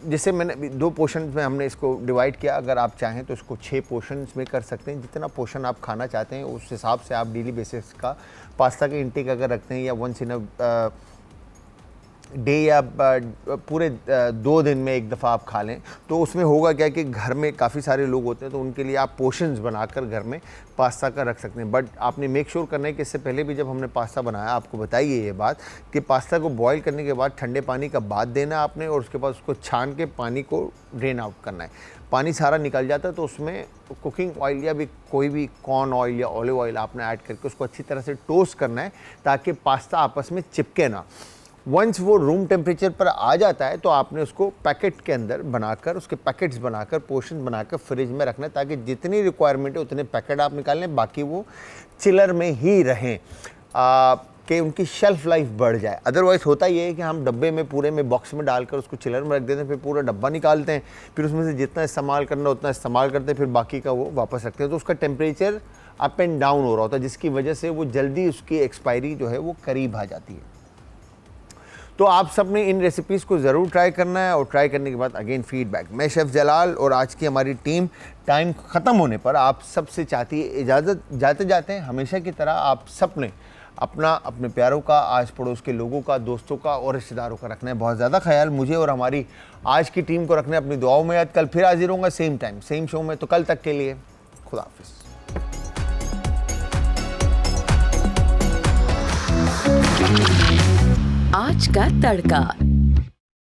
जैसे मैंने 2 पोर्शंस में हमने इसको डिवाइड किया। अगर आप चाहें तो इसको 6 पोर्शंस में कर सकते हैं। जितना पोर्शन आप खाना चाहते हैं उस हिसाब से आप डेली बेसिस का पास्ता के इंटेक अगर रखते हैं या वंस इन अ डे या पूरे 2 दिन में एक दफ़ा आप खा लें तो उसमें होगा क्या कि घर में काफ़ी सारे लोग होते हैं तो उनके लिए आप पोर्शंस बनाकर घर में पास्ता का रख सकते हैं। बट आपने मेक श्योर करना है कि इससे पहले भी जब हमने पास्ता बनाया आपको बताइए ये बात कि पास्ता को बॉईल करने के बाद ठंडे पानी का बाथ देना आपने और उसके बाद उसको छान के पानी को ड्रेन आउट करना है। पानी सारा निकल जाता है तो उसमें कुकिंग ऑयल या भी कोई भी कॉर्न ऑयल या ऑलिव ऑयल आपने ऐड करके उसको अच्छी तरह से टोस्ट करना है ताकि पास्ता आपस में चिपके ना। वंस वो रूम टेम्परेचर पर आ जाता है तो आपने उसको पैकेट के अंदर बनाकर उसके पैकेट्स बनाकर पोर्शन बनाकर फ्रिज में रखना है ताकि जितनी रिक्वायरमेंट है उतने पैकेट आप निकाल लें, बाकी वो चिलर में ही रहें कि उनकी शेल्फ लाइफ बढ़ जाए। अदरवाइज़ होता ये है कि हम डब्बे में पूरे में बॉक्स में डालकर उसको चिलर में रख देते हैं, फिर पूरा डब्बा निकालते हैं, फिर उसमें से जितना इस्तेमाल करना उतना इस्तेमाल करते हैं, फिर बाकी का वो वापस रखते हैं तो उसका टेम्परेचर अप एंड डाउन हो रहा होता है जिसकी वजह से वो जल्दी उसकी एक्सपायरी जो है वो करीब आ जाती है। तो आप सब ने इन रेसिपीज़ को ज़रूर ट्राई करना है और ट्राई करने के बाद अगेन फीडबैक। मैं शेफ़ जलाल और आज की हमारी टीम टाइम ख़त्म होने पर आप सब से चाहती है इजाज़त। जाते जाते हमेशा की तरह आप सब ने अपने प्यारों का, आस पड़ोस के लोगों का, दोस्तों का और रिश्तेदारों का रखना है बहुत ज़्यादा ख्याल। मुझे और हमारी आज की टीम को रखना है अपनी दुआओं में याद। कल फिर हाजिर होऊंगा सेम टाइम सेम शो में, तो कल तक के लिए खुदा हाफिज़। आज का तड़का।